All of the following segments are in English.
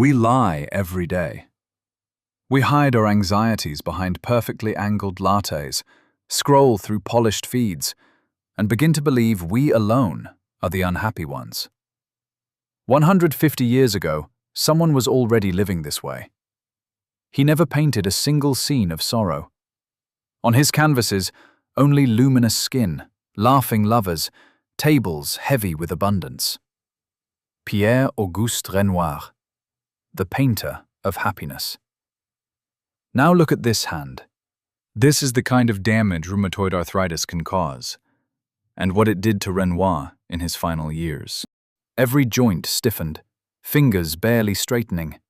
We lie every day. We hide our anxieties behind perfectly angled lattes, scroll through polished feeds, and begin to believe we alone are the unhappy ones. 150 years ago, someone was already living this way. He never painted a single scene of sorrow. On his canvases, only luminous skin, laughing lovers, tables heavy with abundance. Pierre-Auguste Renoir, the painter of happiness. Now look at this hand. This is the kind of damage rheumatoid arthritis can cause, and what it did to Renoir in his final years. Every joint stiffened, fingers barely straightening.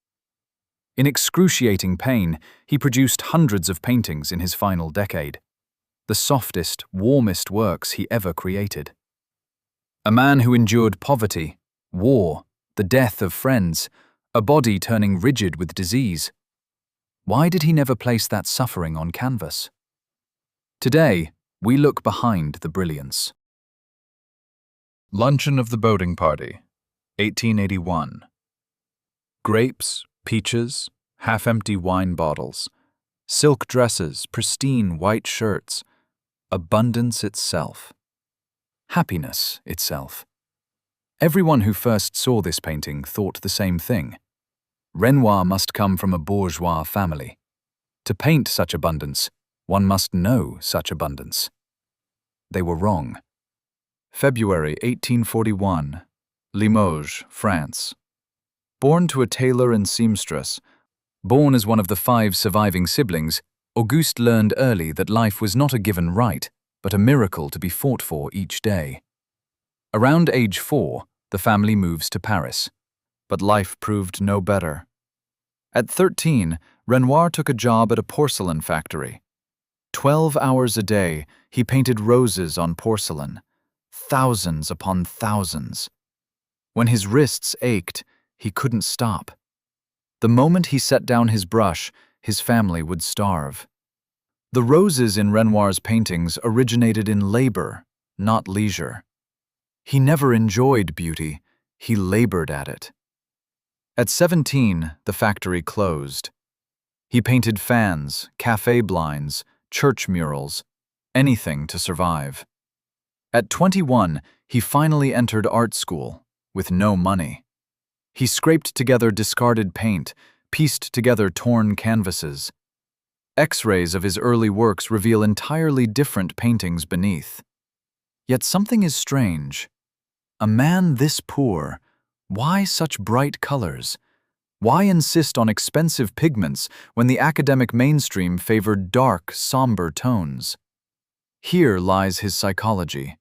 In excruciating pain, he produced hundreds of paintings in his final decade, the softest, warmest works he ever created. A man who endured poverty, war, the death of friends, a body turning rigid with disease. Why did he never place that suffering on canvas? Today, we look behind the brilliance. Luncheon of the Boating Party, 1881. Grapes, peaches, half-empty wine bottles, silk dresses, pristine white shirts, abundance itself. Happiness itself. Everyone who first saw this painting thought the same thing. Renoir must come from a bourgeois family. To paint such abundance, one must know such abundance. They were wrong. February 1841, Limoges, France. Born to a tailor and seamstress, born as one of the 5 surviving siblings, Auguste learned early that life was not a given right, but a miracle to be fought for each day. Around age 4, the family moves to Paris, but life proved no better. At 13, Renoir took a job at a porcelain factory. 12 hours a day, he painted roses on porcelain, thousands upon thousands. When his wrists ached, he couldn't stop. The moment he set down his brush, his family would starve. The roses in Renoir's paintings originated in labor, not leisure. He never enjoyed beauty, he labored at it. At 17, the factory closed. He painted fans, cafe blinds, church murals, anything to survive. At 21, he finally entered art school, with no money. He scraped together discarded paint, pieced together torn canvases. X-rays of his early works reveal entirely different paintings beneath. Yet something is strange. A man this poor, why such bright colors? Why insist on expensive pigments when the academic mainstream favored dark, somber tones? Here lies his psychology.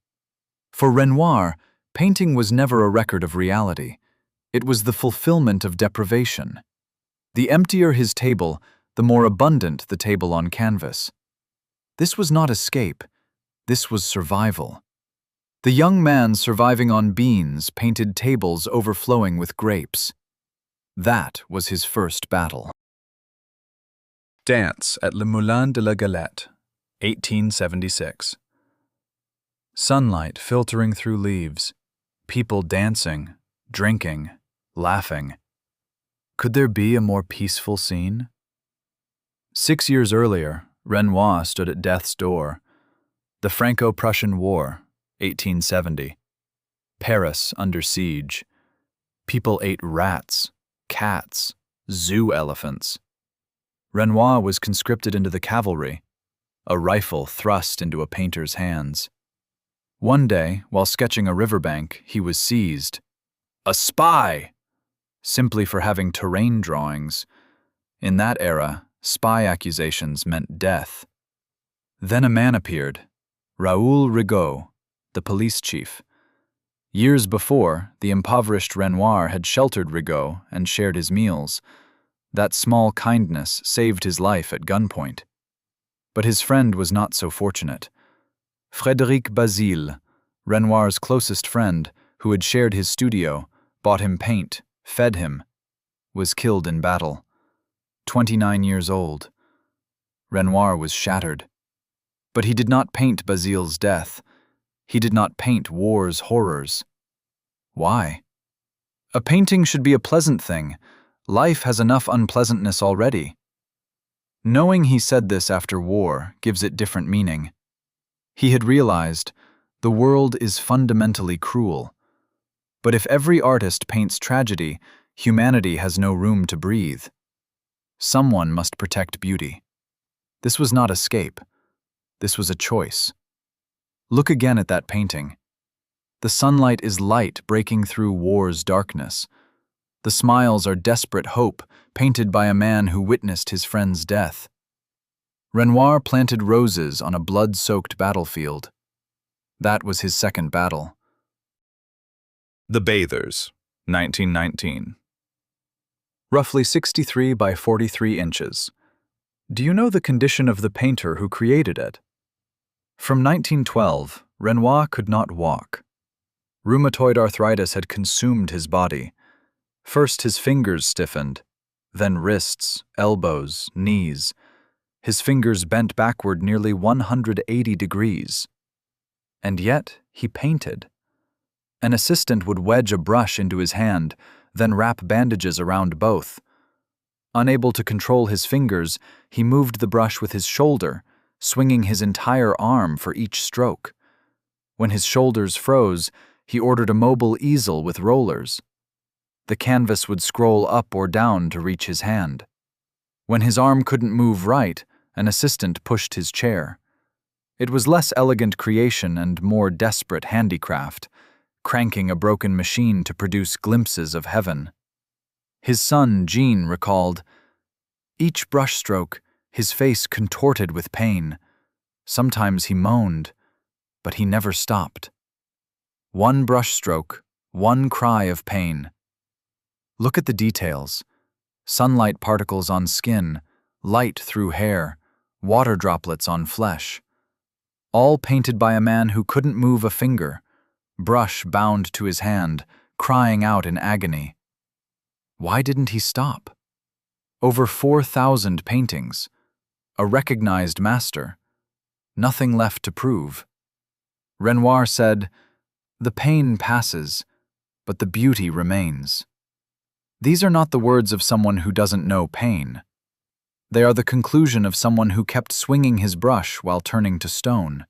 For Renoir, painting was never a record of reality. It was the fulfillment of deprivation. The emptier his table, the more abundant the table on canvas. This was not escape. This was survival. The young man surviving on beans painted tables overflowing with grapes. That was his first battle. Dance at Le Moulin de la Galette, 1876. Sunlight filtering through leaves, people dancing, drinking, laughing. Could there be a more peaceful scene? 6 years earlier, Renoir stood at death's door. The Franco-Prussian War, 1870. Paris under siege. People ate rats, cats, zoo elephants. Renoir was conscripted into the cavalry, a rifle thrust into a painter's hands. One day, while sketching a riverbank, he was seized. A spy! Simply for having terrain drawings. In that era, spy accusations meant death. Then a man appeared, Raoul Rigaud, the police chief. Years before, the impoverished Renoir had sheltered Rigaud and shared his meals. That small kindness saved his life at gunpoint. But his friend was not so fortunate. Frédéric Bazille, Renoir's closest friend, who had shared his studio, bought him paint, fed him, was killed in battle. 29 years old. Renoir was shattered. But he did not paint Bazille's death. He did not paint war's horrors. Why? A painting should be a pleasant thing, Life has enough unpleasantness already. Knowing he said this after war gives it different meaning. He had realized the world is fundamentally cruel. But if every artist paints tragedy, humanity has no room to breathe. Someone must protect beauty. This was not escape. This was a choice. Look again at that painting. The sunlight is light breaking through war's darkness. The smiles are desperate hope, painted by a man who witnessed his friend's death. Renoir planted roses on a blood-soaked battlefield. That was his second battle. The Bathers, 1919. Roughly 63 by 43 inches. Do you know the condition of the painter who created it? From 1912, Renoir could not walk. Rheumatoid arthritis had consumed his body. First his fingers stiffened, then wrists, elbows, knees. His fingers bent backward nearly 180 degrees. And yet he painted. An assistant would wedge a brush into his hand, then wrap bandages around both. Unable to control his fingers, he moved the brush with his shoulder, swinging his entire arm for each stroke. When his shoulders froze, he ordered a mobile easel with rollers. The canvas would scroll up or down to reach his hand. When his arm couldn't move right, an assistant pushed his chair. It was less elegant creation and more desperate handicraft, cranking a broken machine to produce glimpses of heaven. His son, Jean, recalled, "Each brushstroke, his face contorted with pain. Sometimes he moaned, but he never stopped. One brushstroke, one cry of pain. Look at the details. Sunlight particles on skin, light through hair, water droplets on flesh. All painted by a man who couldn't move a finger, brush bound to his hand, crying out in agony. Why didn't he stop? Over 4,000 paintings, a recognized master, nothing left to prove." Renoir said, "The pain passes, but the beauty remains." These are not the words of someone who doesn't know pain. They are the conclusion of someone who kept swinging his brush while turning to stone.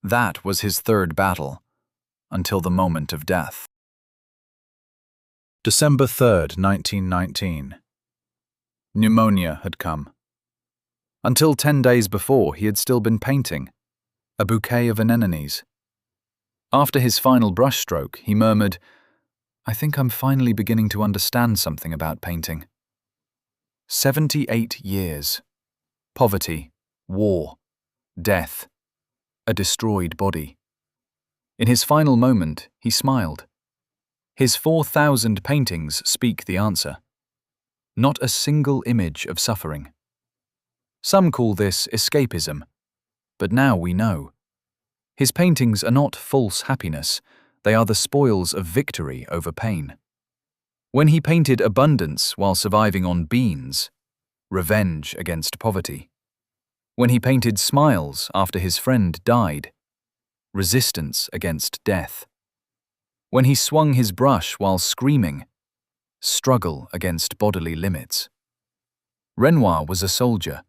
That was his third battle, until the moment of death. December 3rd, 1919. Pneumonia had come. Until 10 days before, he had still been painting, a bouquet of anemones. After his final brushstroke, he murmured, "I think I'm finally beginning to understand something about painting." 78 years. Poverty, war, death, a destroyed body. In his final moment, he smiled. His 4,000 paintings speak the answer. Not a single image of suffering. Some call this escapism, but now we know. His paintings are not false happiness, they are the spoils of victory over pain. When he painted abundance while surviving on beans, revenge against poverty. When he painted smiles after his friend died, resistance against death. When he swung his brush while screaming, struggle against bodily limits. Renoir was a soldier.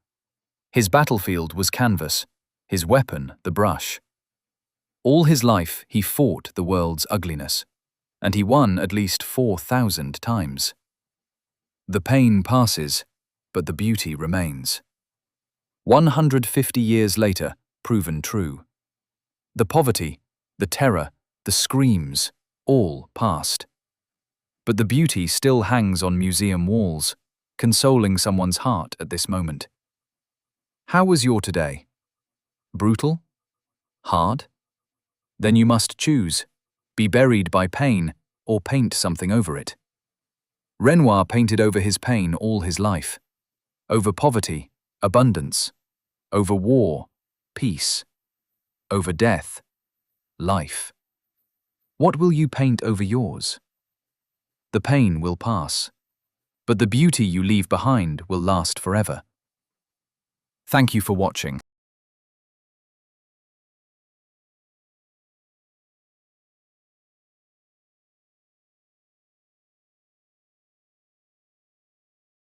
His battlefield was canvas, his weapon the brush. All his life he fought the world's ugliness, and he won at least 4,000 times. The pain passes, but the beauty remains. 150 years later, proven true. The poverty, the terror, the screams, all past. But the beauty still hangs on museum walls, consoling someone's heart at this moment. How was your today? Brutal? Hard? Then you must choose, be buried by pain or paint something over it. Renoir painted over his pain all his life. Over poverty, abundance. Over war, peace. Over death, life. What will you paint over yours? The pain will pass, but the beauty you leave behind will last forever. Thank you for watching.